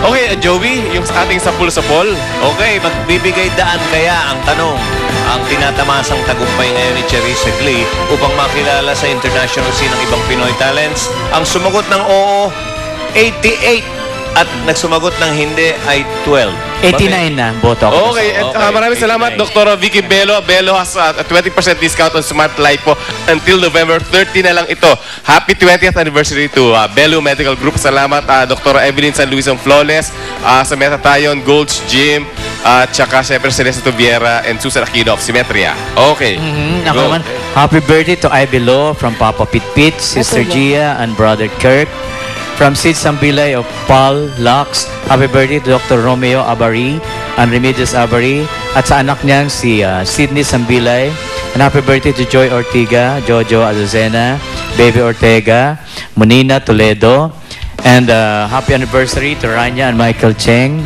Okay, Joey, yung ating sapul-sapol. Okay, magbibigay daan kaya ang tanong ang tinatamasang tagumpay ngayon ni Charisse Glee upang makilala sa international scene ng ibang Pinoy talents. Ang sumagot ng oo, 88. At nagsumagot ng hindi ay 12. 89 na, boto ako. Okay, maraming salamat, 89. Dr. Vicky Bello. Bello has a 20% discount on Smart Lipo until November 30 na lang ito. Happy 20th anniversary to Bello Medical Group. Salamat, Dr. Evelyn San Luis ng Flawless, sa Metatayon, Gold's Gym, at saka siyempre Celeste Tuviera and Susan Aquino of Symmetria. Okay. Ako Go. naman, happy birthday to Ivy Law from Papa Pit Pit, Sister Gia, and Brother Kirk. From Sid Sambilay of Paul Lux, happy birthday to Dr. Romeo Abari and Remedios Abari. At sa anak niyang si Sidney Sambilay. And happy birthday to Joy Ortiga, Jojo Azucena, Baby Ortega, Monina Toledo. And happy anniversary to Rania and Michael Chang.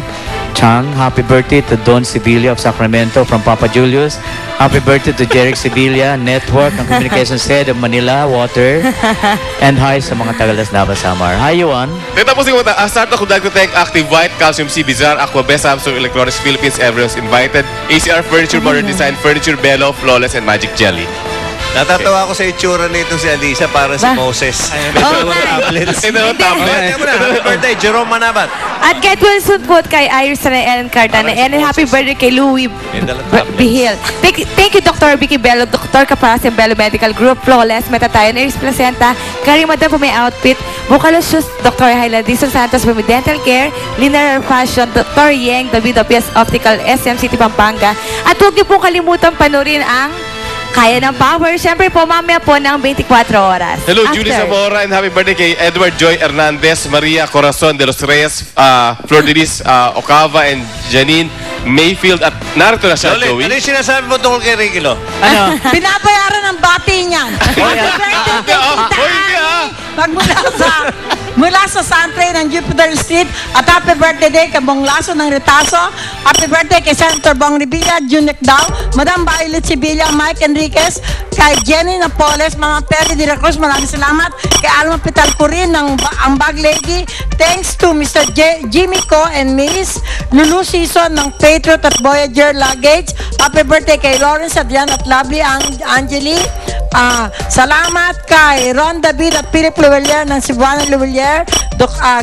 Happy birthday to Don Sibilia of Sacramento from Papa Julius. Happy birthday to Jeric Sibilia, Network ng Communications Head of Manila Water. And hi sa mga Tagalas Nava Samar. Hi, Yuan. Tapos yung start ako dahil ko thank Active White, Calcium C, Bizarre, Aqua Best, Samsung Electronics Philippines, everyone's invited. ACR Furniture, Modern Design, Furniture, Bello, Flawless, and Magic Jelly. Natatawa ako sa itsura nito si Alisa para si Moses. Ito tablet. Happy birthday, Jerome Manabat. At get well soon po kay Iris na Ellen Cartana. And happy birthday kay Louie Bihil. Thank you, Dr. Vicky Bello, Dr. Caparas, Bello Medical Group, Flawless, Metatayon, Iris Placenta, Kari Madam po may outfit, Bucalo Shoes, Dr. Hyla Dizon Santos po may dental care, Linear Fashion, Dr. Yeng, David Opias Optical, SM City Pampanga. At huwag niyo po kalimutan panurin ang Kaya ng Power. Siyempre po, mamaya po ng 24 oras. Hello, Julie Zamora, and happy birthday kay Edward Joy Hernandez, Maria Corazon de los Reyes, Flor de Lis Ocava, and Janine Mayfield. At narito na siya, Joey. Ano yung sinasabi mo tungkol kay Ricky Lo? Ano? Pinabayaran ng bati niyan. Mula sa Santre ng Jupiter Street at happy birthday day kay Bong Laso ng Retaso. Happy birthday kay Senator Bong Revilla, Junek Dao, Madam Violet Sibilia, Mike Enriquez, kay Jenny Napoles, mga Perry de la Cruz, maraming salamat. Kay Alma Pitalcurin ng ang Bag Lady. Thanks to Mr. Jimmy Co and Miss Lulu Season ng Patriot at Voyager Luggage. Happy birthday kay Lawrence Adrian at Lovely Angeli. Salamat kay Ron David at Philip Luwelier ng Cebuana Luwelier,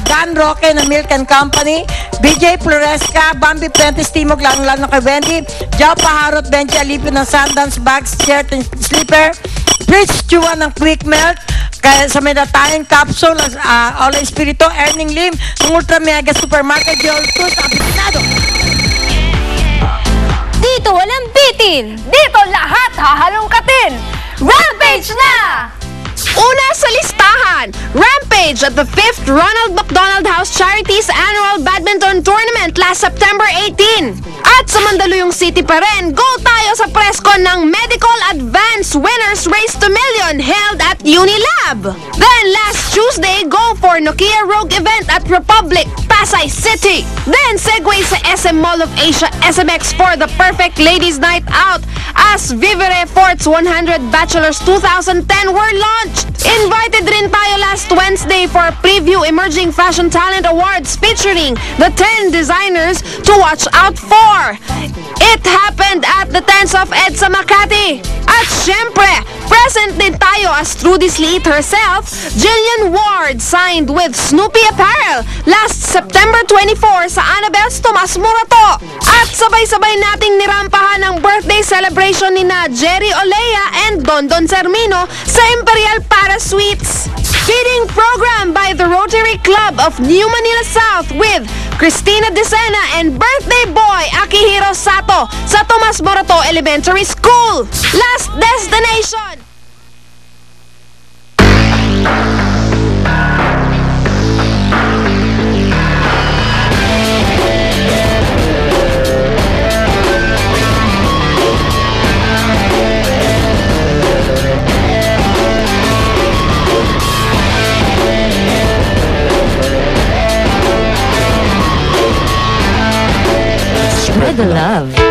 Gan Roque ng Milk and Company, BJ Floresca, Bambi Prentice Timog, lalo-lalo kay Wendy, Jao Paharot, Benji Alipio ng Sundance Bags, Shirt and Slipper, Prince Chua ng Quick Melt, kaya sa Medatayan Capsule, Ola Espirito, Earning Lim, ng Ultra Mega Supermarket, Joel Cruz, Apitinado. Dito walang bitin! Dito lahat hahalongkatin! Rampage na! Una sa listahan, Rampage at the 5th Ronald McDonald House Charities Annual Badminton Tournament last September 18. At sa Mandaluyong City pa rin, go tayo sa preskon ng Medical Advance Winners Race to Million held at Unilab. Then last Tuesday, go for Nokia Rogue event at Republic, Pasay City. Then segue sa SM Mall of Asia SMX for the perfect ladies night out as Vivere Fort's 100 Bachelors 2010 were launched. Invited rin tayo last Wednesday for Preview Emerging Fashion Talent Awards featuring the 10 designers to watch out for. It happened at the Tents of EDSA Makati. At syempre, present din tayo as Trudy Sleet herself, Jillian Ward signed with Snoopy Apparel last September 24 sa Annabel's Tomas Morato. At sabay-sabay nating nirampahan ang birthday celebration ni na Jerry Olea and Dondon Sermino sa Imperial Para Suites. Feeding program by the Rotary Club of New Manila South with Christina Decena and birthday boy Akihiro Sato sa Tomas Morato Elementary School. Last destination! Spread the love.